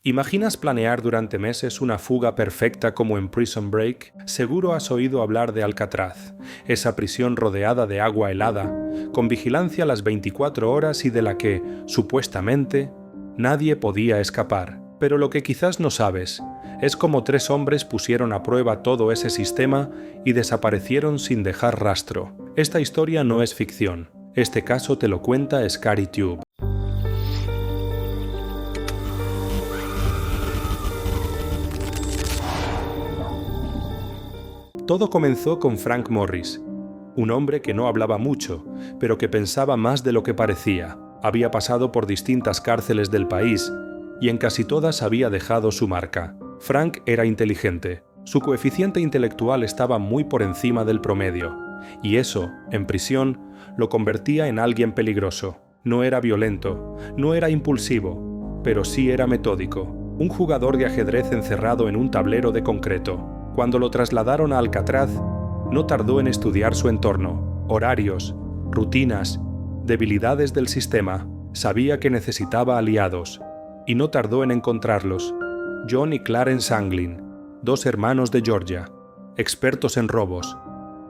¿Imaginas planear durante meses una fuga perfecta como en Prison Break? Seguro has oído hablar de Alcatraz, esa prisión rodeada de agua helada, con vigilancia las 24 horas y de la que, supuestamente, nadie podía escapar. Pero lo que quizás no sabes es cómo 3 hombres pusieron a prueba todo ese sistema y desaparecieron sin dejar rastro. Esta historia no es ficción. Este caso te lo cuenta Scary Tube. Todo comenzó con Frank Morris, un hombre que no hablaba mucho, pero que pensaba más de lo que parecía. Había pasado por distintas cárceles del país y en casi todas había dejado su marca. Frank era inteligente. Su coeficiente intelectual estaba muy por encima del promedio, y eso, en prisión, lo convertía en alguien peligroso. No era violento, no era impulsivo, pero sí era metódico. Un jugador de ajedrez encerrado en un tablero de concreto. Cuando lo trasladaron a Alcatraz, no tardó en estudiar su entorno, horarios, rutinas, debilidades del sistema. Sabía que necesitaba aliados, y no tardó en encontrarlos. John y Clarence Anglin, 2 hermanos de Georgia, expertos en robos,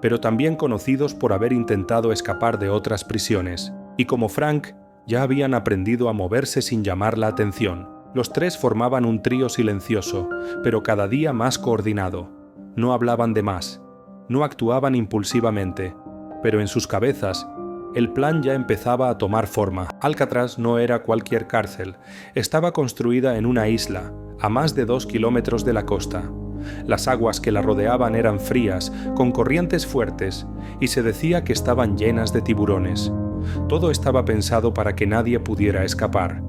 pero también conocidos por haber intentado escapar de otras prisiones. Y como Frank, ya habían aprendido a moverse sin llamar la atención. Los 3 formaban un trío silencioso, pero cada día más coordinado. No hablaban de más, no actuaban impulsivamente, pero en sus cabezas el plan ya empezaba a tomar forma. Alcatraz no era cualquier cárcel, estaba construida en una isla, a más de 2 kilómetros de la costa. Las aguas que la rodeaban eran frías, con corrientes fuertes, y se decía que estaban llenas de tiburones. Todo estaba pensado para que nadie pudiera escapar,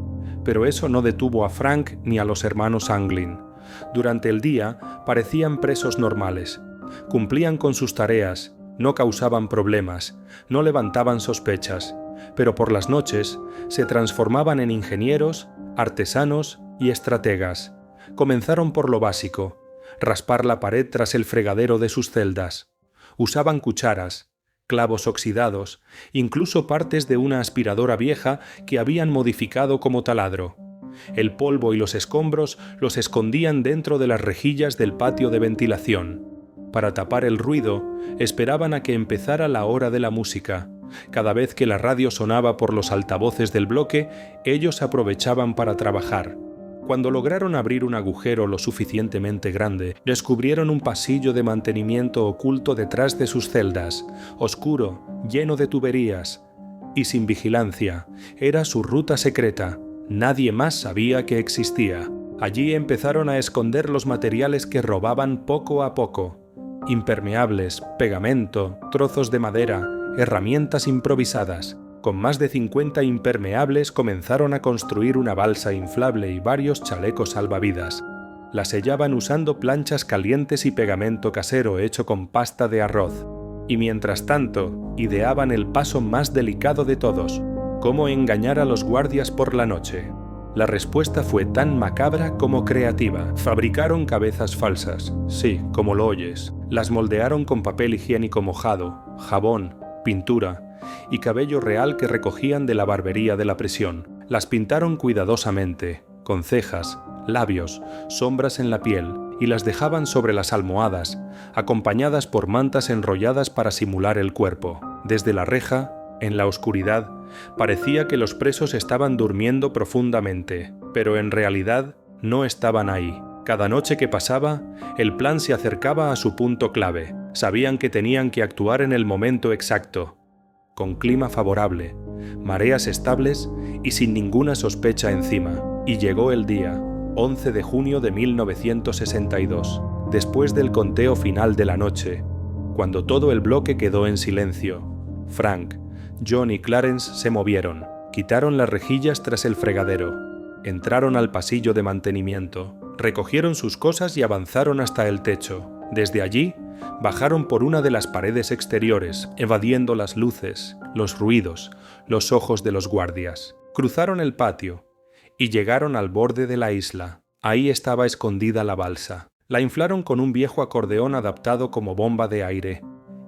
pero eso no detuvo a Frank ni a los hermanos Anglin. Durante el día parecían presos normales, cumplían con sus tareas, no causaban problemas, no levantaban sospechas, pero por las noches se transformaban en ingenieros, artesanos y estrategas. Comenzaron por lo básico, raspar la pared tras el fregadero de sus celdas. Usaban cucharas, clavos oxidados, incluso partes de una aspiradora vieja que habían modificado como taladro. El polvo y los escombros los escondían dentro de las rejillas del patio de ventilación. Para tapar el ruido, esperaban a que empezara la hora de la música. Cada vez que la radio sonaba por los altavoces del bloque, ellos aprovechaban para trabajar. Cuando lograron abrir un agujero lo suficientemente grande, descubrieron un pasillo de mantenimiento oculto detrás de sus celdas, oscuro, lleno de tuberías y sin vigilancia. Era su ruta secreta. Nadie más sabía que existía. Allí empezaron a esconder los materiales que robaban poco a poco. Impermeables, pegamento, trozos de madera, herramientas improvisadas. Con más de 50 impermeables comenzaron a construir una balsa inflable y varios chalecos salvavidas. La sellaban usando planchas calientes y pegamento casero hecho con pasta de arroz. Y mientras tanto, ideaban el paso más delicado de todos: cómo engañar a los guardias por la noche. La respuesta fue tan macabra como creativa. Fabricaron cabezas falsas, sí, como lo oyes. Las moldearon con papel higiénico mojado, jabón, pintura y cabello real que recogían de la barbería de la prisión. Las pintaron cuidadosamente, con cejas, labios, sombras en la piel, y las dejaban sobre las almohadas, acompañadas por mantas enrolladas para simular el cuerpo. Desde la reja, en la oscuridad, parecía que los presos estaban durmiendo profundamente, pero en realidad no estaban ahí. Cada noche que pasaba, el plan se acercaba a su punto clave. Sabían que tenían que actuar en el momento exacto, con clima favorable, mareas estables y sin ninguna sospecha encima. Y llegó el día, 11 de junio de 1962, después del conteo final de la noche, cuando todo el bloque quedó en silencio. Frank, John y Clarence se movieron, quitaron las rejillas tras el fregadero, entraron al pasillo de mantenimiento, recogieron sus cosas y avanzaron hasta el techo. Desde allí, bajaron por una de las paredes exteriores, evadiendo las luces, los ruidos, los ojos de los guardias. Cruzaron el patio y llegaron al borde de la isla. Ahí estaba escondida la balsa. La inflaron con un viejo acordeón adaptado como bomba de aire,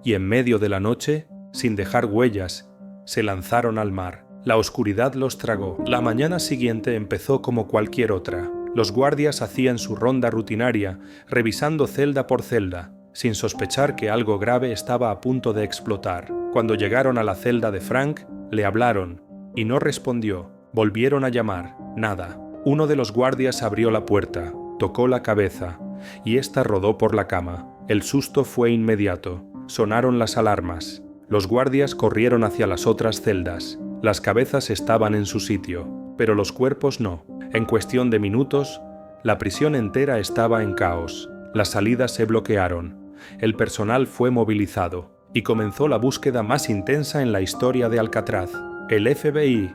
y en medio de la noche, sin dejar huellas, se lanzaron al mar. La oscuridad los tragó. La mañana siguiente empezó como cualquier otra. Los guardias hacían su ronda rutinaria, revisando celda por celda, sin sospechar que algo grave estaba a punto de explotar. Cuando llegaron a la celda de Frank, le hablaron, y no respondió. Volvieron a llamar, nada. Uno de los guardias abrió la puerta, tocó la cabeza, y ésta rodó por la cama. El susto fue inmediato. Sonaron las alarmas. Los guardias corrieron hacia las otras celdas. Las cabezas estaban en su sitio, pero los cuerpos no. En cuestión de minutos, la prisión entera estaba en caos. Las salidas se bloquearon. El personal fue movilizado y comenzó la búsqueda más intensa en la historia de Alcatraz. El FBI,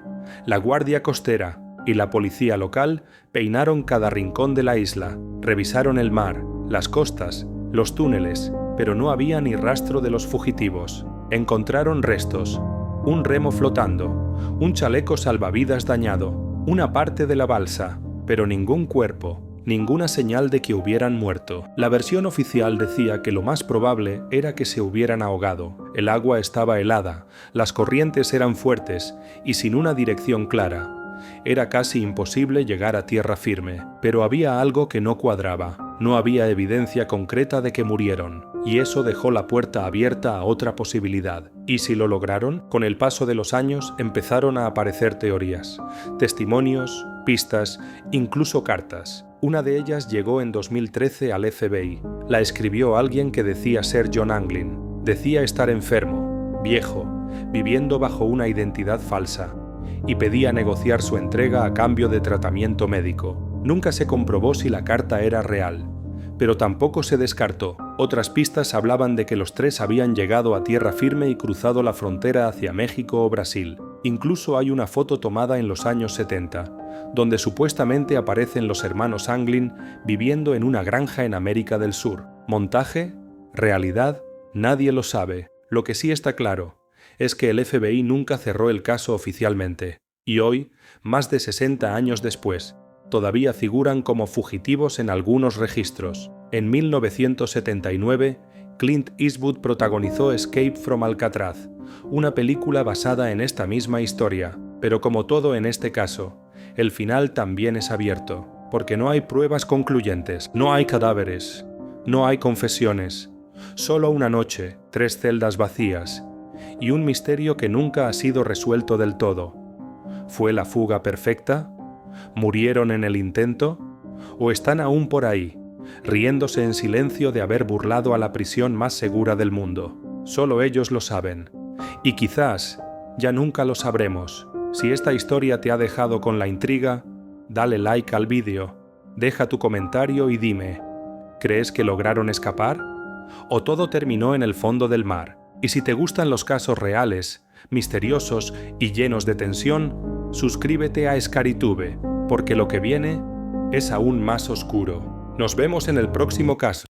la Guardia Costera y la policía local peinaron cada rincón de la isla, revisaron el mar, las costas, los túneles, pero no había ni rastro de los fugitivos. Encontraron restos, un remo flotando, un chaleco salvavidas dañado, una parte de la balsa, pero ningún cuerpo, ninguna señal de que hubieran muerto. La versión oficial decía que lo más probable era que se hubieran ahogado. El agua estaba helada, las corrientes eran fuertes y sin una dirección clara. Era casi imposible llegar a tierra firme, pero había algo que no cuadraba. No había evidencia concreta de que murieron, y eso dejó la puerta abierta a otra posibilidad. ¿Y si lo lograron? Con el paso de los años empezaron a aparecer teorías, testimonios, pistas, incluso cartas. Una de ellas llegó en 2013 al FBI. La escribió alguien que decía ser John Anglin. Decía estar enfermo, viejo, viviendo bajo una identidad falsa, y pedía negociar su entrega a cambio de tratamiento médico. Nunca se comprobó si la carta era real, pero tampoco se descartó. Otras pistas hablaban de que los tres habían llegado a tierra firme y cruzado la frontera hacia México o Brasil. Incluso hay una foto tomada en los años 70, donde supuestamente aparecen los hermanos Anglin viviendo en una granja en América del Sur. ¿Montaje? ¿Realidad? Nadie lo sabe. Lo que sí está claro es que el FBI nunca cerró el caso oficialmente, y hoy, más de 60 años después, todavía figuran como fugitivos en algunos registros. En 1979, Clint Eastwood protagonizó Escape from Alcatraz, una película basada en esta misma historia, pero como todo en este caso, el final también es abierto, porque no hay pruebas concluyentes, no hay cadáveres, no hay confesiones, solo una noche, 3 celdas vacías, y un misterio que nunca ha sido resuelto del todo. ¿Fue la fuga perfecta? ¿Murieron en el intento? ¿O están aún por ahí, riéndose en silencio de haber burlado a la prisión más segura del mundo? Solo ellos lo saben. Y quizás ya nunca lo sabremos. Si esta historia te ha dejado con la intriga, dale like al vídeo, deja tu comentario y dime, ¿crees que lograron escapar? ¿O todo terminó en el fondo del mar? Y si te gustan los casos reales, misteriosos y llenos de tensión, suscríbete a Scarytube, porque lo que viene es aún más oscuro. Nos vemos en el próximo caso.